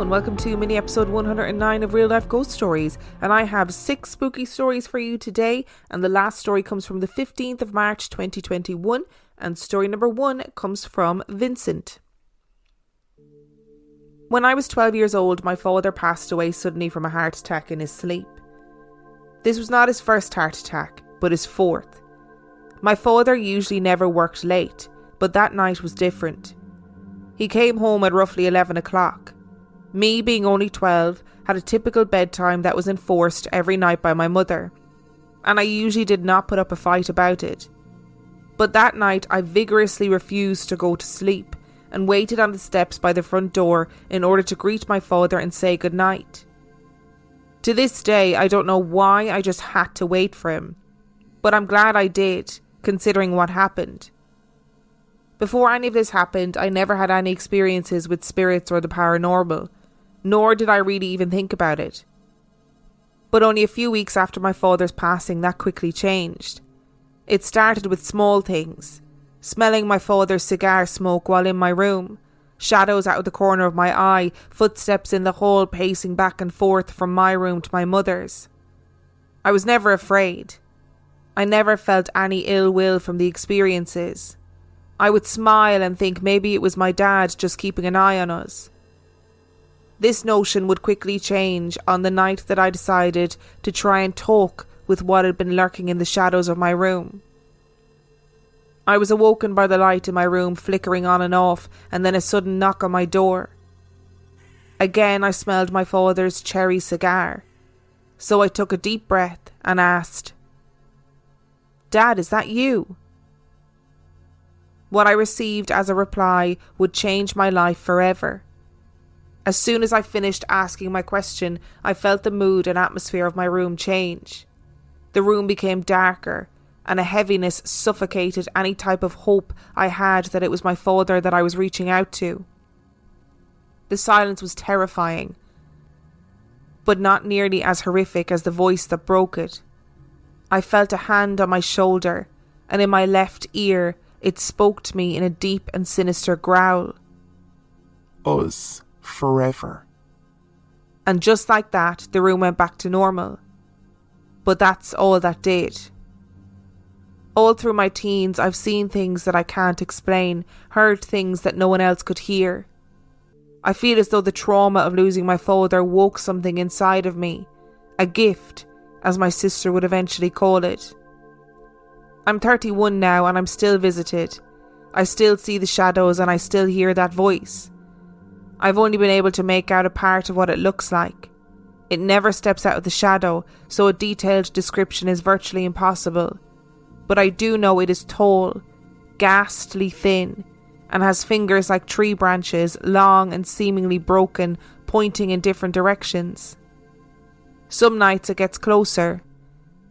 and welcome to mini episode 109 of Real Life Ghost Stories, and I have 6 spooky stories for you today, and the last story comes from the 15th of March 2021, and story number 1 comes from Vincent. When I was 12 years old, my father passed away suddenly from a heart attack in his sleep. This was not his first heart attack, but his 4th. My father usually never worked late, but that night was different. He came home at roughly 11 o'clock. Me, being only 12, had a typical bedtime that was enforced every night by my mother, and I usually did not put up a fight about it. But that night I vigorously refused to go to sleep and waited on the steps by the front door in order to greet my father and say goodnight. To this day, I don't know why I just had to wait for him, but I'm glad I did, considering what happened. Before any of this happened, I never had any experiences with spirits or the paranormal, nor did I really even think about it. But only a few weeks after my father's passing, that quickly changed. It started with small things: smelling my father's cigar smoke while in my room, shadows out of the corner of my eye, footsteps in the hall pacing back and forth from my room to my mother's. I was never afraid. I never felt any ill will from the experiences. I would smile and think maybe it was my dad just keeping an eye on us. This notion would quickly change on the night that I decided to try and talk with what had been lurking in the shadows of my room. I was awoken by the light in my room flickering on and off, and then a sudden knock on my door. Again I smelled my father's cherry cigar, so I took a deep breath and asked, "Dad, is that you?" What I received as a reply would change my life forever. As soon as I finished asking my question, I felt the mood and atmosphere of my room change. The room became darker, and a heaviness suffocated any type of hope I had that it was my father that I was reaching out to. The silence was terrifying, but not nearly as horrific as the voice that broke it. I felt a hand on my shoulder, and in my left ear it spoke to me in a deep and sinister growl. "Us. Forever." And just like that, the room went back to normal. But that's all that did. All through my teens, I've seen things that I can't explain, heard things that no one else could hear. I feel as though the trauma of losing my father woke something inside of me, a gift, as my sister would eventually call it. I'm 31 now and I'm still visited. I still see the shadows and I still hear that voice. I've only been able to make out a part of what it looks like. It never steps out of the shadow, so a detailed description is virtually impossible. But I do know it is tall, ghastly thin, and has fingers like tree branches, long and seemingly broken, pointing in different directions. Some nights it gets closer,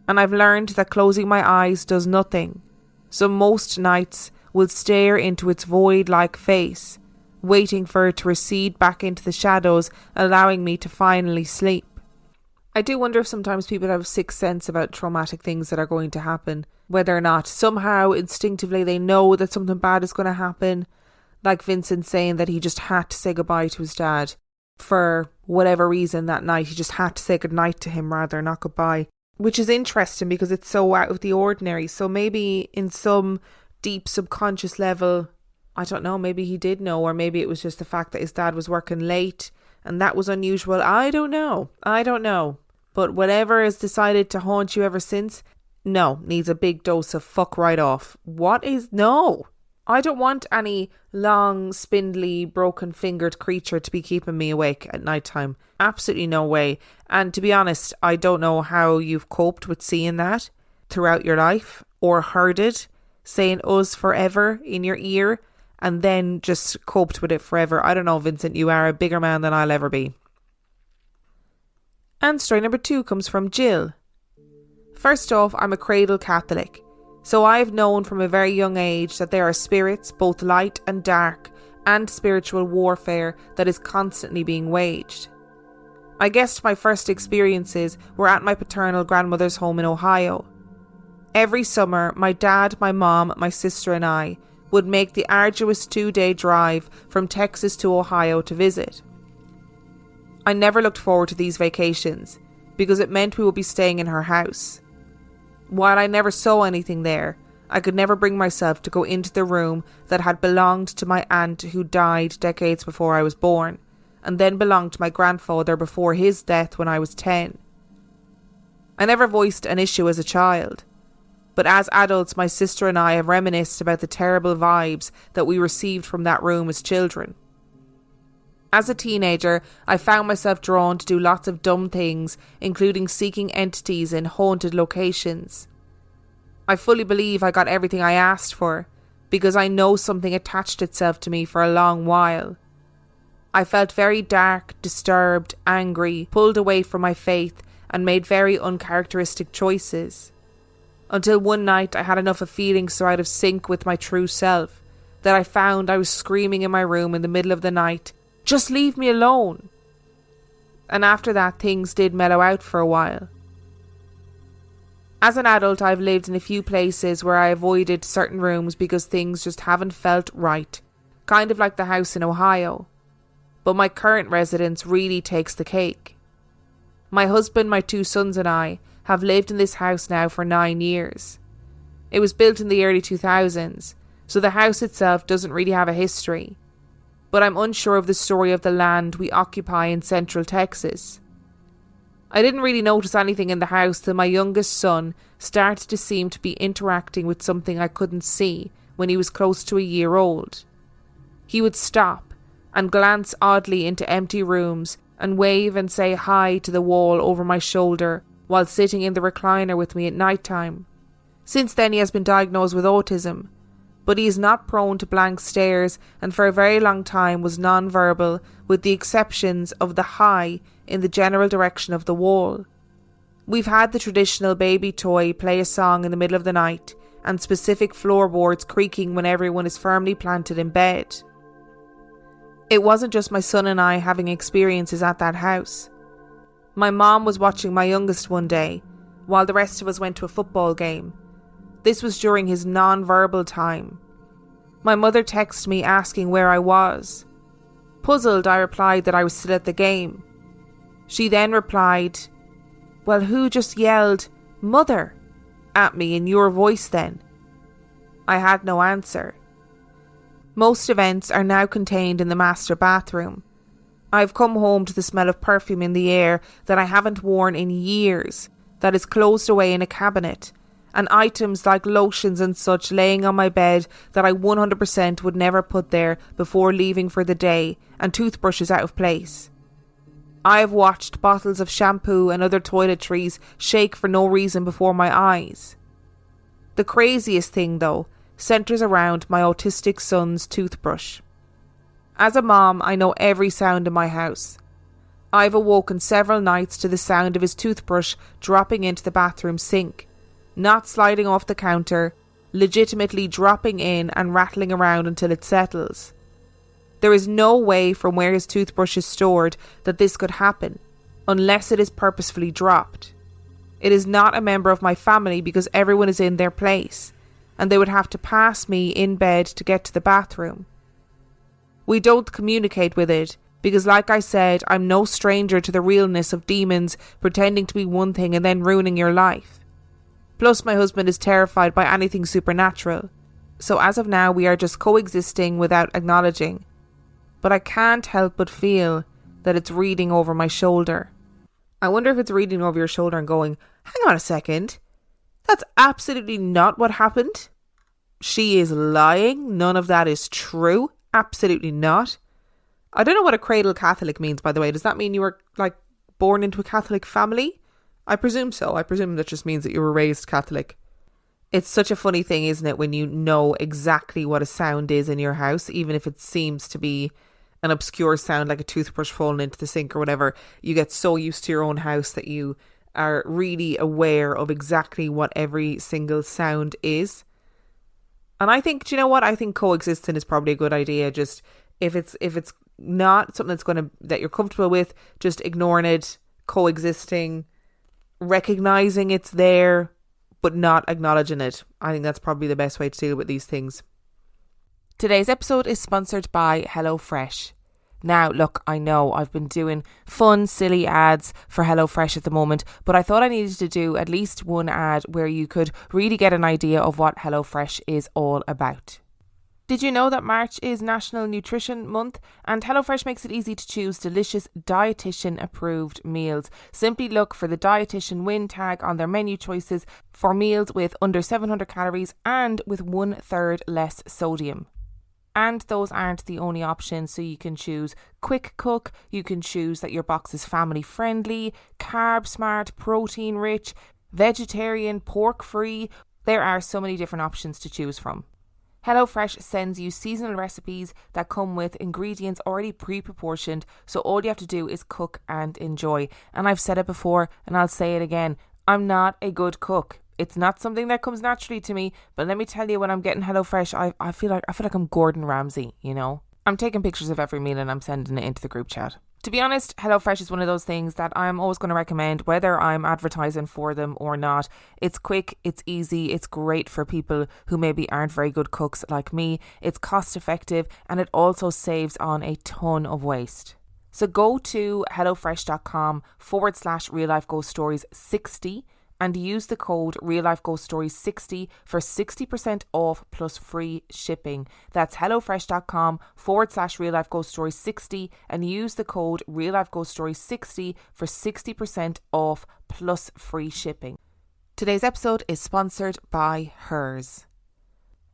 and I've learned that closing my eyes does nothing, so most nights will stare into its void-like face, waiting for it to recede back into the shadows, allowing me to finally sleep. I do wonder if sometimes people have a sixth sense about traumatic things that are going to happen, whether or not somehow instinctively they know that something bad is going to happen, like Vincent saying that he just had to say goodbye to his dad. For whatever reason that night, he just had to say goodnight to him rather, not goodbye. Which is interesting because it's so out of the ordinary. So maybe in some deep subconscious level, I don't know, maybe he did know, or maybe it was just the fact that his dad was working late and that was unusual. I don't know. But whatever has decided to haunt you ever since, no, needs a big dose of fuck right off. No. I don't want any long, spindly, broken-fingered creature to be keeping me awake at night time. Absolutely no way. And to be honest, I don't know how you've coped with seeing that throughout your life, or heard it saying "us" forever in your ear, and then just coped with it forever. I don't know, Vincent, you are a bigger man than I'll ever be. And story number 2 comes from Jill. First off, I'm a cradle Catholic, so I've known from a very young age that there are spirits, both light and dark, and spiritual warfare that is constantly being waged. I guess my first experiences were at my paternal grandmother's home in Ohio. Every summer, my dad, my mom, my sister and I would make the arduous 2-day drive from Texas to Ohio to visit. I never looked forward to these vacations because it meant we would be staying in her house. While I never saw anything there, I could never bring myself to go into the room that had belonged to my aunt who died decades before I was born, and then belonged to my grandfather before his death when I was 10. I never voiced an issue as a child, but as adults my sister and I have reminisced about the terrible vibes that we received from that room as children. As a teenager, I found myself drawn to do lots of dumb things, including seeking entities in haunted locations. I fully believe I got everything I asked for, because I know something attached itself to me for a long while. I felt very dark, disturbed, angry, pulled away from my faith, and made very uncharacteristic choices. Until one night I had enough of feeling so out of sync with my true self, that I found I was screaming in my room in the middle of the night, "Just leave me alone!" And after that things did mellow out for a while. As an adult, I've lived in a few places where I avoided certain rooms because things just haven't felt right, kind of like the house in Ohio. But my current residence really takes the cake. My husband, my 2 sons and I have lived in this house now for 9 years. It was built in the early 2000s, so the house itself doesn't really have a history. But I'm unsure of the story of the land we occupy in central Texas. I didn't really notice anything in the house till my youngest son started to seem to be interacting with something I couldn't see when he was close to a year old. He would stop and glance oddly into empty rooms and wave and say hi to the wall over my shoulder while sitting in the recliner with me at night time. Since then he has been diagnosed with autism, but he is not prone to blank stares and for a very long time was non-verbal, with the exceptions of the hi in the general direction of the wall. We've had the traditional baby toy play a song in the middle of the night and specific floorboards creaking when everyone is firmly planted in bed. It wasn't just my son and I having experiences at that house. My mom was watching my youngest one day while the rest of us went to a football game. This was during his non-verbal time. My mother texted me asking where I was. Puzzled, I replied that I was still at the game. She then replied, "Well, who just yelled, 'Mother,' at me in your voice then?" I had no answer. Most events are now contained in the master bathroom. I've come home to the smell of perfume in the air that I haven't worn in years, that is closed away in a cabinet, and items like lotions and such laying on my bed that I 100% would never put there before leaving for the day, and toothbrushes out of place. I have watched bottles of shampoo and other toiletries shake for no reason before my eyes. The craziest thing, though, centres around my autistic son's toothbrush. As a mom, I know every sound in my house. I've awoken several nights to the sound of his toothbrush dropping into the bathroom sink, not sliding off the counter, legitimately dropping in and rattling around until it settles. There is no way from where his toothbrush is stored that this could happen, unless it is purposefully dropped. It is not a member of my family because everyone is in their place, and they would have to pass me in bed to get to the bathroom. We don't communicate with it because, like I said, I'm no stranger to the realness of demons pretending to be one thing and then ruining your life. Plus, my husband is terrified by anything supernatural, so as of now we are just coexisting without acknowledging. But I can't help but feel that it's reading over my shoulder. I wonder if it's reading over your shoulder and going, "Hang on a second, that's absolutely not what happened. She is lying. None of that is true. Absolutely not." I don't know what a cradle Catholic means, by the way. Does that mean you were, born into a Catholic family? I presume so. I presume that just means that you were raised Catholic. It's such a funny thing, isn't it, when you know exactly what a sound is in your house, even if it seems to be an obscure sound like a toothbrush falling into the sink or whatever. You get so used to your own house that you are really aware of exactly what every single sound is. And I think, do you know what? I think coexisting is probably a good idea. Just if it's not something that you're comfortable with, just ignoring it, coexisting, recognizing it's there, but not acknowledging it. I think that's probably the best way to deal with these things. Today's episode is sponsored by HelloFresh. Now, look, I know I've been doing fun, silly ads for HelloFresh at the moment, but I thought I needed to do at least one ad where you could really get an idea of what HelloFresh is all about. Did you know that March is National Nutrition Month? And HelloFresh makes it easy to choose delicious dietitian-approved meals. Simply look for the Dietitian Win tag on their menu choices for meals with under 700 calories and with 1/3 less sodium. And those aren't the only options, so you can choose quick cook, you can choose that your box is family friendly, carb smart, protein rich, vegetarian, pork free. There are so many different options to choose from. HelloFresh sends you seasonal recipes that come with ingredients already pre-proportioned, so all you have to do is cook and enjoy. And I've said it before and I'll say it again, I'm not a good cook. It's not something that comes naturally to me, but let me tell you, when I'm getting HelloFresh, I feel like I'm Gordon Ramsay, you know? I'm taking pictures of every meal and I'm sending it into the group chat. To be honest, HelloFresh is one of those things that I'm always going to recommend, whether I'm advertising for them or not. It's quick, it's easy, it's great for people who maybe aren't very good cooks like me. It's cost effective and it also saves on a ton of waste. So go to hellofresh.com/Real Life Ghost Stories 60 and use the code Real Life Ghost Stories 60 for 60% off plus free shipping. That's hellofresh.com/Real Life Ghost Stories 60 and use the code Real Life Ghost Stories 60 for 60% off plus free shipping. Today's episode is sponsored by Hers.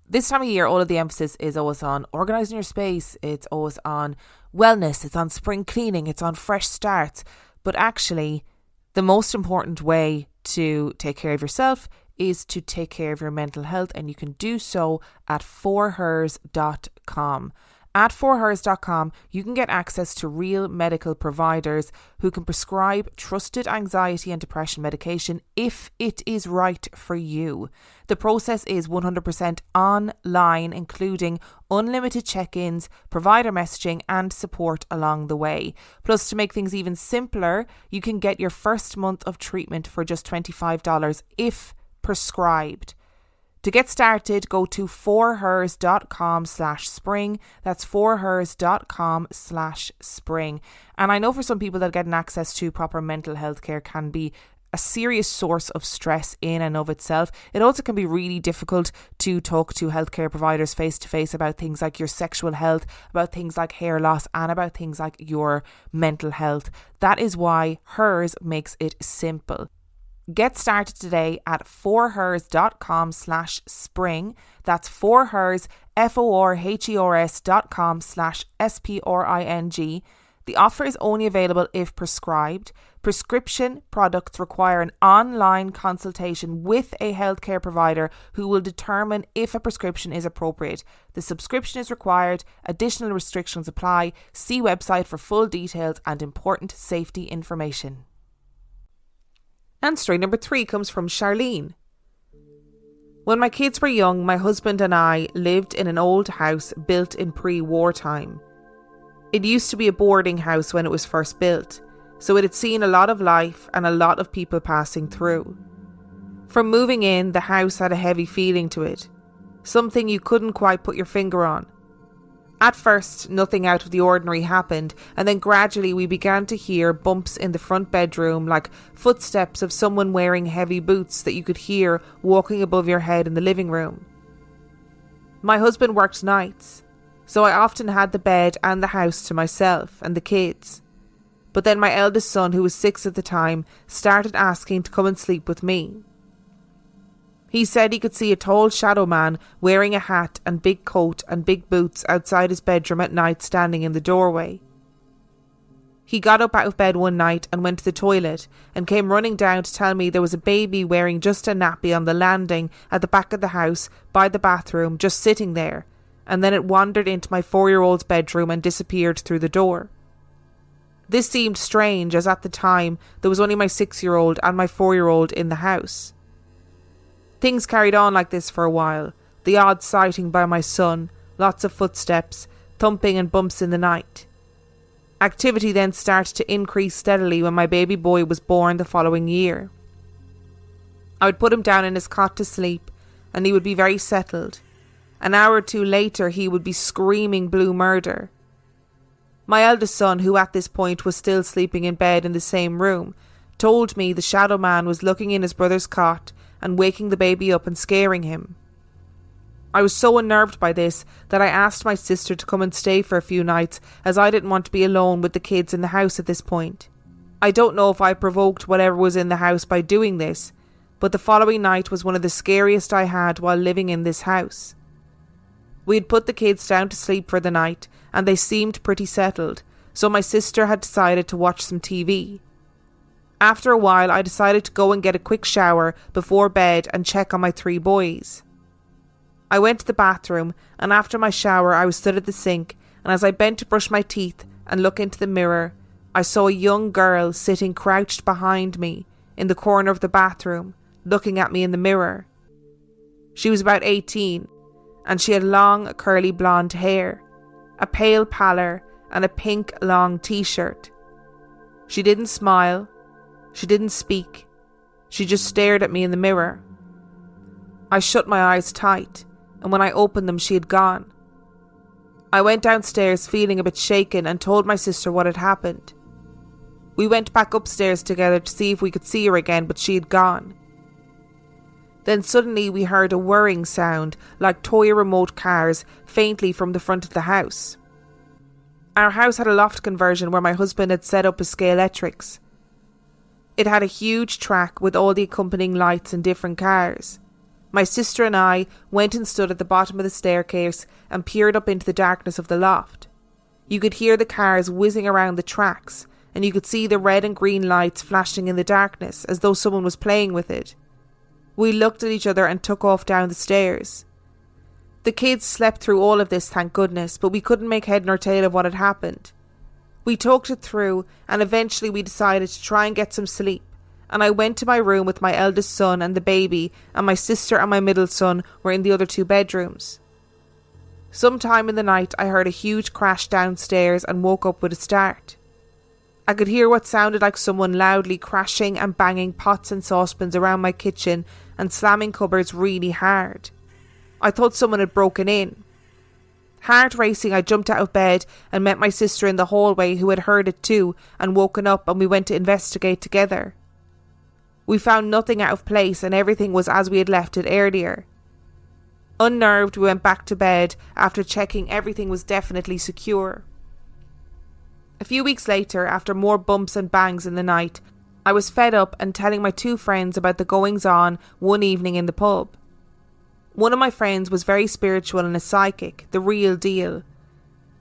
This time of year, all of the emphasis is always on organising your space. It's always on wellness. It's on spring cleaning. It's on fresh starts. But actually, the most important way to take care of yourself is to take care of your mental health, and you can do so at forhers.com. At forhers.com, you can get access to real medical providers who can prescribe trusted anxiety and depression medication if it is right for you. The process is 100% online, including unlimited check-ins, provider messaging and support along the way. Plus, to make things even simpler, you can get your first month of treatment for just $25 if prescribed. To get started, go to forhers.com/spring. That's forhers.com/spring. And I know for some people that getting access to proper mental health care can be a serious source of stress in and of itself. It also can be really difficult to talk to healthcare providers face to face about things like your sexual health, about things like hair loss, and about things like your mental health. That is why Hers makes it simple. Get started today at forhers.com/spring. That's forhers, forhers.com/spring. The offer is only available if prescribed. Prescription products require an online consultation with a healthcare provider who will determine if a prescription is appropriate. The subscription is required. Additional restrictions apply. See website for full details and important safety information. And story number 3 comes from Charlene. When my kids were young, my husband and I lived in an old house built in pre-war time. It used to be a boarding house when it was first built, so it had seen a lot of life and a lot of people passing through. From moving in, the house had a heavy feeling to it, something you couldn't quite put your finger on. At first, nothing out of the ordinary happened, and then gradually we began to hear bumps in the front bedroom, like footsteps of someone wearing heavy boots that you could hear walking above your head in the living room. My husband worked nights, so I often had the bed and the house to myself and the kids. But then my eldest son, who was 6 at the time, started asking to come and sleep with me. He said he could see a tall shadow man wearing a hat and big coat and big boots outside his bedroom at night, standing in the doorway. He got up out of bed one night and went to the toilet and came running down to tell me there was a baby wearing just a nappy on the landing at the back of the house by the bathroom, just sitting there, and then it wandered into my 4-year-old's bedroom and disappeared through the door. This seemed strange, as at the time there was only my 6-year-old and my 4-year-old in the house. Things carried on like this for a while, the odd sighting by my son, lots of footsteps, thumping and bumps in the night. Activity then started to increase steadily when my baby boy was born the following year. I would put him down in his cot to sleep and he would be very settled. An hour or two later he would be screaming blue murder. My eldest son, who at this point was still sleeping in bed in the same room, told me the shadow man was looking in his brother's cot and waking the baby up and scaring him. I was so unnerved by this that I asked my sister to come and stay for a few nights, as I didn't want to be alone with the kids in the house at this point. I don't know if I provoked whatever was in the house by doing this, but the following night was one of the scariest I had while living in this house. We had put the kids down to sleep for the night, and they seemed pretty settled, so my sister had decided to watch some TV. After a while, I decided to go and get a quick shower before bed and check on my 3 boys. I went to the bathroom, and after my shower I was stood at the sink, and as I bent to brush my teeth and look into the mirror, I saw a young girl sitting crouched behind me in the corner of the bathroom, looking at me in the mirror. She was about 18, and she had long curly blonde hair, a pale pallor, and a pink long t-shirt. She didn't smile, she didn't speak, she just stared at me in the mirror. I shut my eyes tight, and when I opened them she had gone. I went downstairs feeling a bit shaken and told my sister what had happened. We went back upstairs together to see if we could see her again, but she had gone. Then suddenly we heard a whirring sound like toy remote cars faintly from the front of the house. Our house had a loft conversion where my husband had set up his Scalextrics. It had a huge track with all the accompanying lights and different cars. My sister and I went and stood at the bottom of the staircase and peered up into the darkness of the loft. You could hear the cars whizzing around the tracks, and you could see the red and green lights flashing in the darkness as though someone was playing with it. We looked at each other and took off down the stairs. The kids slept through all of this, thank goodness, but we couldn't make head nor tail of what had happened. We talked it through, and eventually we decided to try and get some sleep, and I went to my room with my eldest son and the baby, and my sister and my middle son were in the other 2 bedrooms. Sometime in the night I heard a huge crash downstairs and woke up with a start. I could hear what sounded like someone loudly crashing and banging pots and saucepans around my kitchen and slamming cupboards really hard. I thought someone had broken in. Heart racing, I jumped out of bed and met my sister in the hallway, who had heard it too and woken up, and we went to investigate together. We found nothing out of place and everything was as we had left it earlier. Unnerved, we went back to bed after checking everything was definitely secure. A few weeks later, after more bumps and bangs in the night, I was fed up and telling my 2 friends about the goings-on one evening in the pub. One of my friends was very spiritual and a psychic, the real deal.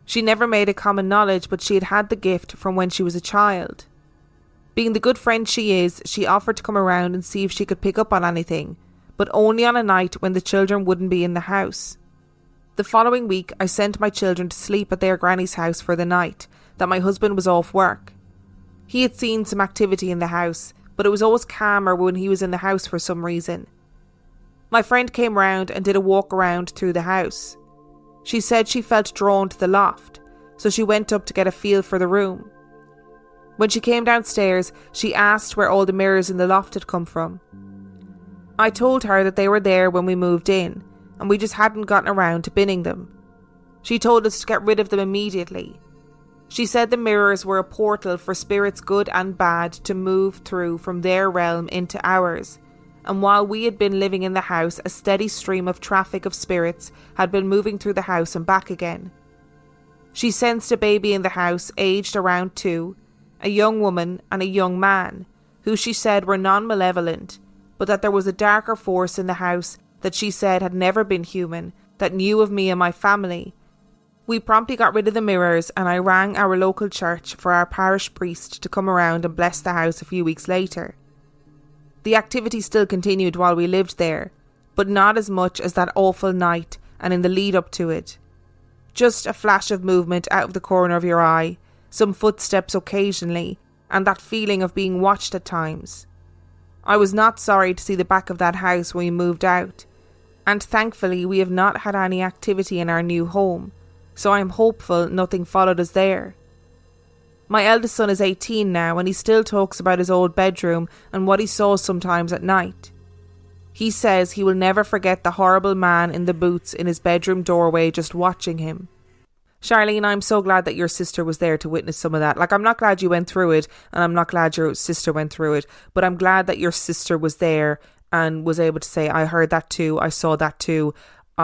She never made it common knowledge, but she had had the gift from when she was a child. Being the good friend she is, she offered to come around and see if she could pick up on anything, but only on a night when the children wouldn't be in the house. The following week, I sent my children to sleep at their granny's house for the night, that my husband was off work. He had seen some activity in the house, but it was always calmer when he was in the house for some reason. My friend came round and did a walk around through the house. She said she felt drawn to the loft, so she went up to get a feel for the room. When she came downstairs, she asked where all the mirrors in the loft had come from. I told her that they were there when we moved in, and we just hadn't gotten around to binning them. She told us to get rid of them immediately. She said the mirrors were a portal for spirits good and bad to move through from their realm into ours, and while we had been living in the house, a steady stream of traffic of spirits had been moving through the house and back again. She sensed a baby in the house aged around 2, a young woman and a young man, who she said were non-malevolent, but that there was a darker force in the house that she said had never been human, that knew of me and my family. We promptly got rid of the mirrors, and I rang our local church for our parish priest to come around and bless the house a few weeks later. The activity still continued while we lived there, but not as much as that awful night and in the lead up to it. Just a flash of movement out of the corner of your eye, some footsteps occasionally, and that feeling of being watched at times. I was not sorry to see the back of that house when we moved out, and thankfully we have not had any activity in our new home, so I am hopeful nothing followed us there. My eldest son is 18 now, and he still talks about his old bedroom and what he saw sometimes at night. He says he will never forget the horrible man in the boots in his bedroom doorway just watching him. Charlene, I'm so glad that your sister was there to witness some of that. Like, I'm not glad you went through it, and I'm not glad your sister went through it, but I'm glad that your sister was there and was able to say, I heard that too, I saw that too,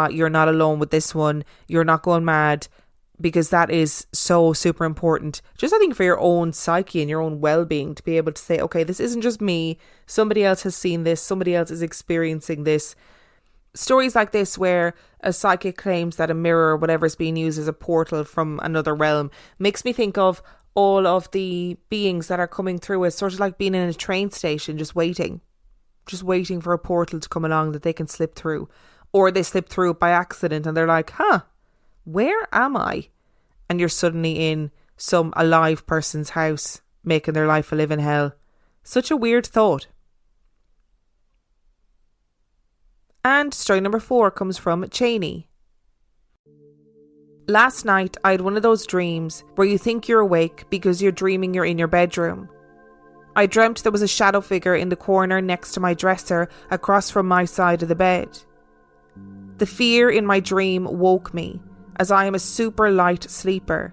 you're not alone with this one, you're not going mad, because that is so super important. Just, I think, for your own psyche and your own well-being, to be able to say, okay, this isn't just me, somebody else has seen this, somebody else is experiencing this. Stories like this where a psychic claims that a mirror or whatever is being used as a portal from another realm makes me think of all of the beings that are coming through as sort of like being in a train station, just waiting for a portal to come along that they can slip through. Or they slip through it by accident and they're like, where am I? And you're suddenly in some alive person's house, making their life a living hell. Such a weird thought. And story number 4 comes from Cheney. Last night, I had one of those dreams where you think you're awake because you're dreaming you're in your bedroom. I dreamt there was a shadow figure in the corner next to my dresser across from my side of the bed. The fear in my dream woke me, as I am a super light sleeper,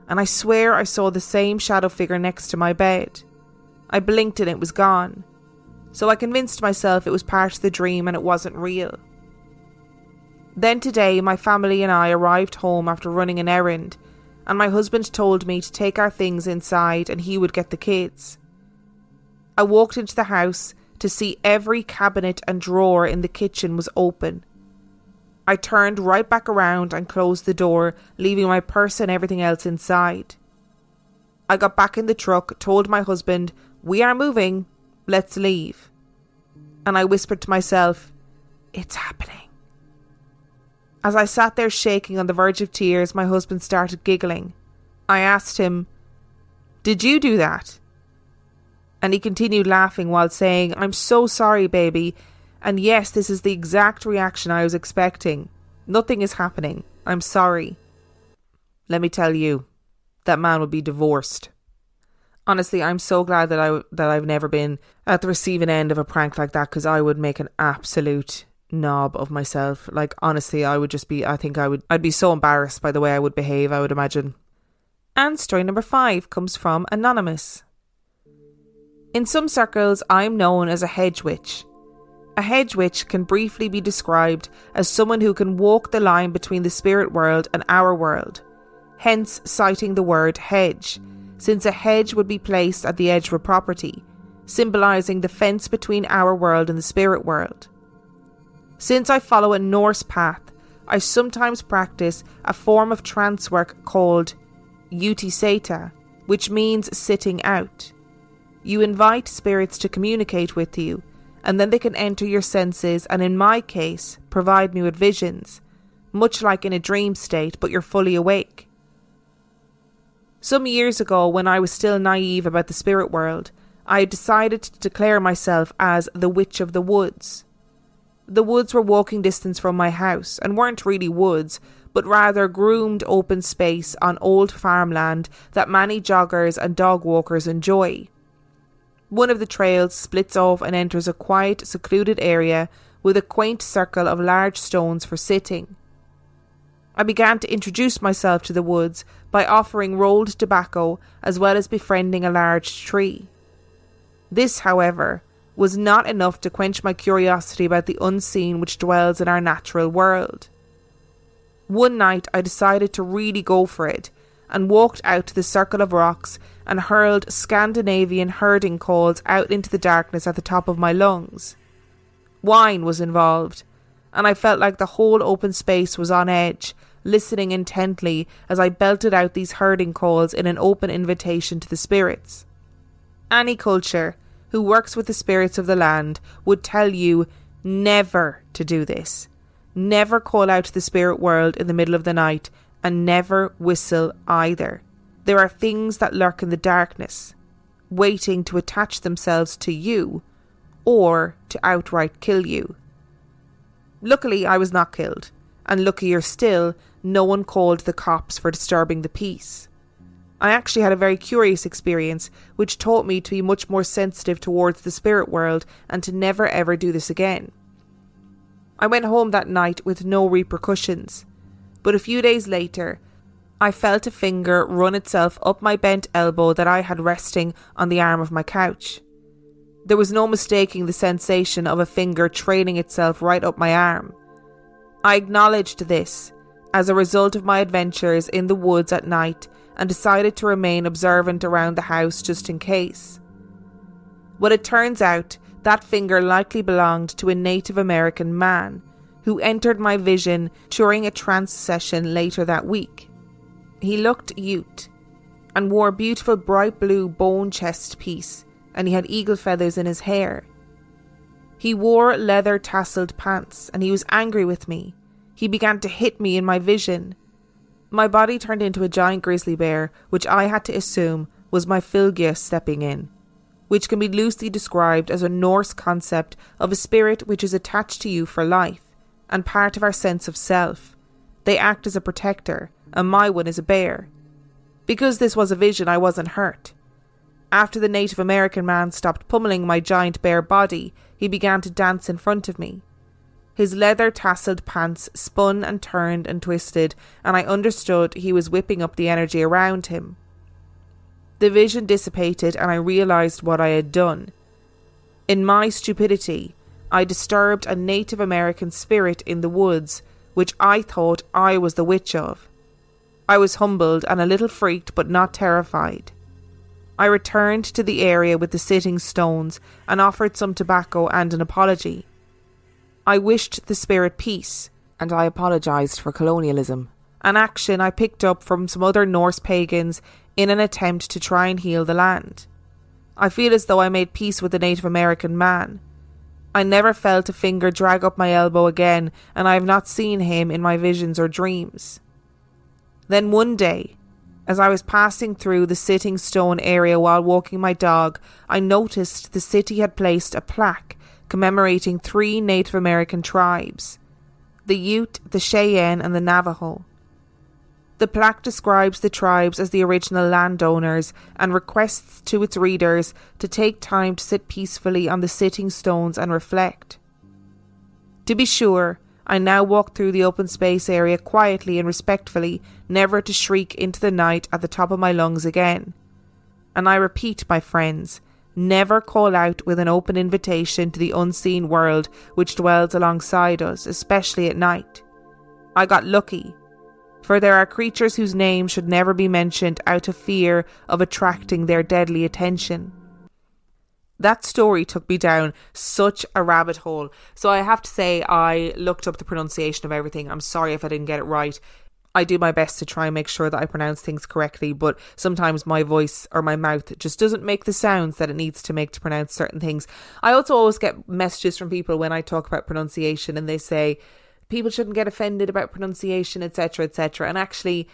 and I swear I saw the same shadow figure next to my bed. I blinked and it was gone. So I convinced myself it was part of the dream and it wasn't real. Then today, my family and I arrived home after running an errand, and my husband told me to take our things inside and he would get the kids. I walked into the house to see every cabinet and drawer in the kitchen was open. I turned right back around and closed the door, leaving my purse and everything else inside. I got back in the truck, told my husband, "We are moving. Let's leave." And I whispered to myself, "It's happening." As I sat there shaking on the verge of tears, my husband started giggling. I asked him, "Did you do that?" And he continued laughing while saying, "I'm so sorry, baby. And yes, this is the exact reaction I was expecting. Nothing is happening. I'm sorry." Let me tell you, that man would be divorced. Honestly, I'm so glad that I've never been at the receiving end of a prank like that, because I would make an absolute knob of myself. Like, honestly, I'd be so embarrassed by the way I would behave, I would imagine. And story number 5 comes from Anonymous. In some circles, I'm known as a hedge witch. A hedge witch can briefly be described as someone who can walk the line between the spirit world and our world, hence citing the word hedge, since a hedge would be placed at the edge of a property, symbolising the fence between our world and the spirit world. Since I follow a Norse path, I sometimes practice a form of trance work called utiseta, which means sitting out. You invite spirits to communicate with you, and then they can enter your senses and, in my case, provide me with visions, much like in a dream state, but you're fully awake. Some years ago, when I was still naive about the spirit world, I had decided to declare myself as the Witch of the Woods. The woods were walking distance from my house, and weren't really woods, but rather groomed open space on old farmland that many joggers and dog walkers enjoy. One of the trails splits off and enters a quiet, secluded area with a quaint circle of large stones for sitting. I began to introduce myself to the woods by offering rolled tobacco as well as befriending a large tree. This, however, was not enough to quench my curiosity about the unseen which dwells in our natural world. One night I decided to really go for it and walked out to the circle of rocks and hurled Scandinavian herding calls out into the darkness at the top of my lungs. Wine was involved, and I felt like the whole open space was on edge, listening intently as I belted out these herding calls in an open invitation to the spirits. Any culture who works with the spirits of the land would tell you never to do this. Never call out to the spirit world in the middle of the night, and never whistle either. There are things that lurk in the darkness, waiting to attach themselves to you or to outright kill you. Luckily, I was not killed, and luckier still, no one called the cops for disturbing the peace. I actually had a very curious experience which taught me to be much more sensitive towards the spirit world and to never ever do this again. I went home that night with no repercussions, but a few days later, I felt a finger run itself up my bent elbow that I had resting on the arm of my couch. There was no mistaking the sensation of a finger trailing itself right up my arm. I acknowledged this as a result of my adventures in the woods at night and decided to remain observant around the house just in case. But it turns out that finger likely belonged to a Native American man who entered my vision during a trance session later that week. He looked Ute and wore a beautiful bright blue bone chest piece, and he had eagle feathers in his hair. He wore leather tasseled pants, and he was angry with me. He began to hit me in my vision. My body turned into a giant grizzly bear, which I had to assume was my Fylgja stepping in, which can be loosely described as a Norse concept of a spirit which is attached to you for life and part of our sense of self. They act as a protector, and my one is a bear. Because this was a vision, I wasn't hurt. After the Native American man stopped pummeling my giant bear body, he began to dance in front of me. His leather tasseled pants spun and turned and twisted, and I understood he was whipping up the energy around him. The vision dissipated and I realised what I had done. In my stupidity, I disturbed a Native American spirit in the woods, which I thought I was the witch of. I was humbled and a little freaked but not terrified. I returned to the area with the sitting stones and offered some tobacco and an apology. I wished the spirit peace, and I apologised for colonialism, an action I picked up from some other Norse pagans in an attempt to try and heal the land. I feel as though I made peace with the Native American man. I never felt a finger drag up my elbow again, and I have not seen him in my visions or dreams. Then one day, as I was passing through the sitting stone area while walking my dog, I noticed the city had placed a plaque commemorating 3 Native American tribes: the Ute, the Cheyenne, and the Navajo. The plaque describes the tribes as the original landowners and requests to its readers to take time to sit peacefully on the sitting stones and reflect. To be sure, I now walk through the open space area quietly and respectfully, never to shriek into the night at the top of my lungs again. And I repeat, my friends, never call out with an open invitation to the unseen world which dwells alongside us, especially at night. I got lucky, for there are creatures whose names should never be mentioned out of fear of attracting their deadly attention. That story took me down such a rabbit hole. So I have to say, I looked up the pronunciation of everything. I'm sorry if I didn't get it right. I do my best to try and make sure that I pronounce things correctly, but sometimes my voice or my mouth just doesn't make the sounds that it needs to make to pronounce certain things. I also always get messages from people when I talk about pronunciation, and they say people shouldn't get offended about pronunciation, etc., etc. And actually,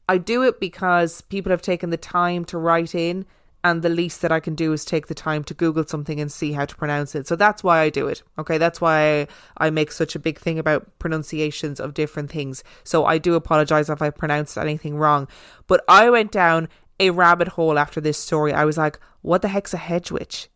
I do it because people have taken the time to write in, and the least that I can do is take the time to Google something and see how to pronounce it. So that's why I do it. Okay, that's why I make such a big thing about pronunciations of different things. So I do apologise if I pronounced anything wrong. But I went down a rabbit hole after this story. I was like, what the heck's a hedge witch?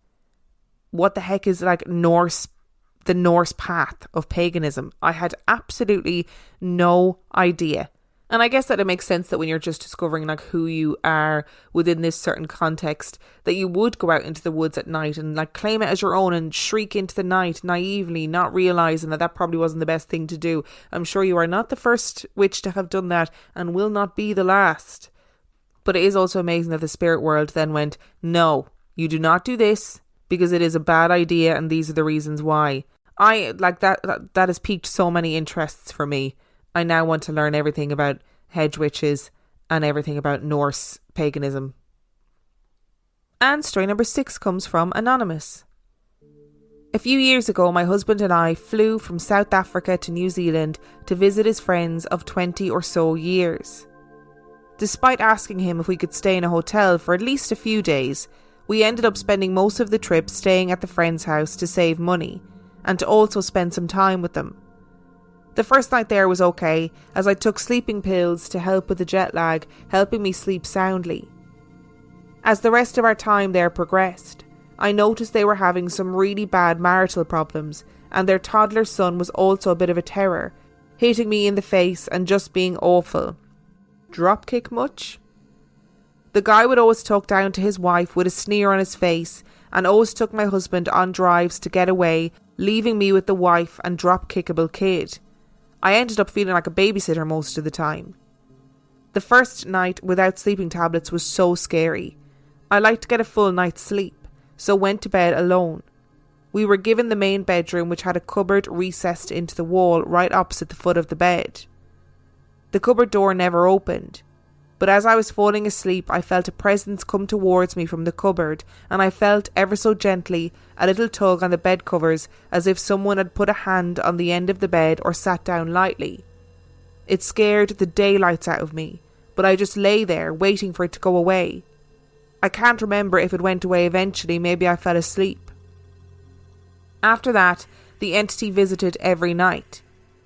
What the heck is like the Norse path of paganism? I had absolutely no idea. And I guess that it makes sense that when you're just discovering like who you are within this certain context, that you would go out into the woods at night and like claim it as your own and shriek into the night naively, not realising that that probably wasn't the best thing to do. I'm sure you are not the first witch to have done that and will not be the last. But it is also amazing that the spirit world then went, no, you do not do this because it is a bad idea and these are the reasons why. I like that has piqued so many interests for me. I now want to learn everything about hedge witches and everything about Norse paganism. And story number 6 comes from Anonymous. A few years ago, my husband and I flew from South Africa to New Zealand to visit his friends of 20 or so years. Despite asking him if we could stay in a hotel for at least a few days, we ended up spending most of the trip staying at the friend's house to save money and to also spend some time with them. The first night there was okay, as I took sleeping pills to help with the jet lag, helping me sleep soundly. As the rest of our time there progressed, I noticed they were having some really bad marital problems, and their toddler son was also a bit of a terror, hitting me in the face and just being awful. dropkick much? The guy would always talk down to his wife with a sneer on his face and always took my husband on drives to get away, leaving me with the wife and drop-kickable kid. I ended up feeling like a babysitter most of the time. The first night without sleeping tablets was so scary. I liked to get a full night's sleep, so went to bed alone. We were given the main bedroom, which had a cupboard recessed into the wall right opposite the foot of the bed. The cupboard door never opened, but as I was falling asleep, I felt a presence come towards me from the cupboard, and I felt ever so gently a little tug on the bed covers, as if someone had put a hand on the end of the bed or sat down lightly. It scared the daylights out of me, but I just lay there waiting for it to go away. I can't remember if it went away eventually. Maybe I fell asleep. After that, the entity visited every night,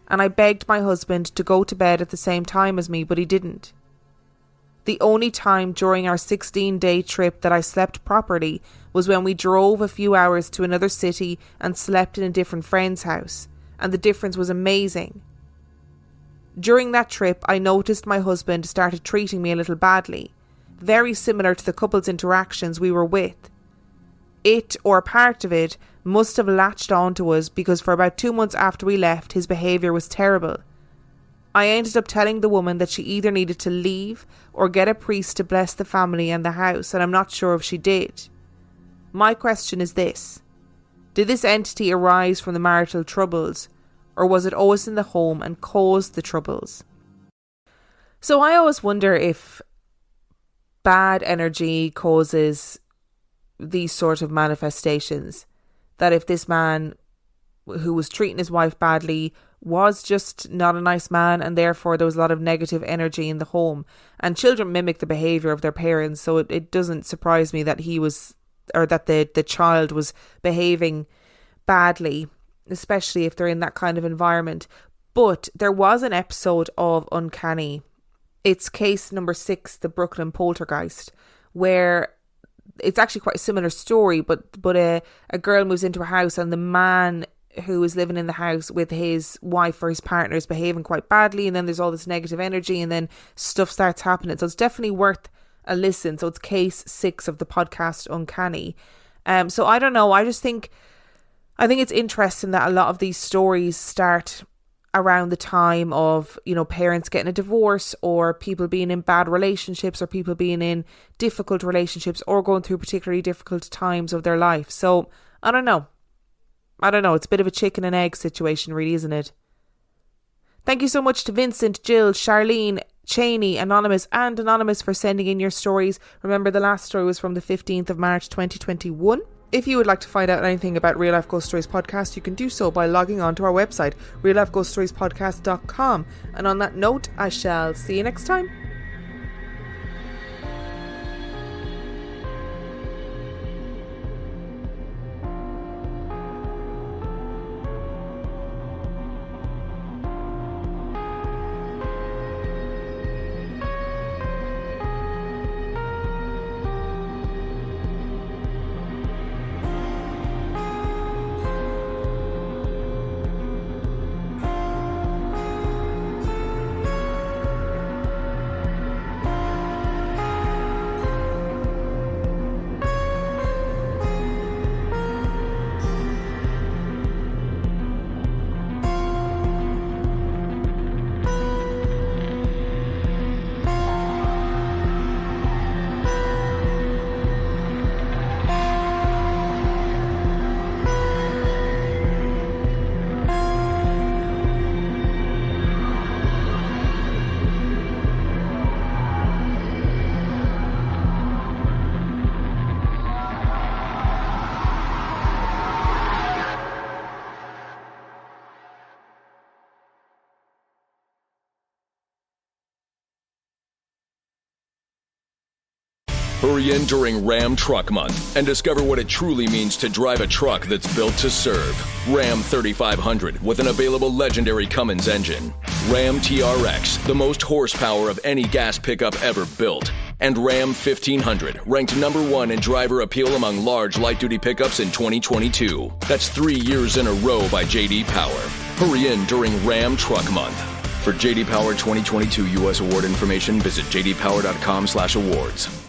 and I begged my husband to go to bed at the same time as me, but he didn't. The only time during our 16-day trip that I slept properly was when we drove a few hours to another city and slept in a different friend's house, and the difference was amazing. During that trip, I noticed my husband started treating me a little badly, very similar to the couple's interactions we were with. It, or part of it, must have latched onto us because for about 2 months after we left, his behaviour was terrible. I ended up telling the woman that she either needed to leave or get a priest to bless the family and the house, and I'm not sure if she did. My question is this: did this entity arise from the marital troubles, or was it always in the home and caused the troubles? So I always wonder if bad energy causes these sort of manifestations. That if this man who was treating his wife badly was just not a nice man, and therefore there was a lot of negative energy in the home. And children mimic the behaviour of their parents, so it doesn't surprise me that he was, or that the child was behaving badly, especially if they're in that kind of environment. But there was an episode of Uncanny. It's case number 6, the Brooklyn Poltergeist, where it's actually quite a similar story, but a girl moves into a house, and the man who is living in the house with his wife or his partner is behaving quite badly, and then there's all this negative energy, and then stuff starts happening. So it's definitely worth a listen. So it's case 6 of the podcast Uncanny. So I don't know. I think it's interesting that a lot of these stories start around the time of, parents getting a divorce, or people being in bad relationships, or people being in difficult relationships, or going through particularly difficult times of their life. So I don't know. It's a bit of a chicken and egg situation, really, isn't it? Thank you so much to Vincent, Jill, Charlene, Cheney, Anonymous and Anonymous for sending in your stories. Remember, the last story was from the 15th of March 2021. If you would like to find out anything about Real Life Ghost Stories Podcast, you can do so by logging on to our website, reallifeghoststoriespodcast.com. And on that note, I shall see you next time. Hurry in during Ram Truck Month and discover what it truly means to drive a truck that's built to serve. Ram 3500 with an available legendary Cummins engine. Ram TRX, the most horsepower of any gas pickup ever built. And Ram 1500, ranked number 1 in driver appeal among large light-duty pickups in 2022. That's 3 years in a row by J.D. Power. Hurry in during Ram Truck Month. For JD Power 2022 U.S. award information, visit jdpower.com/awards.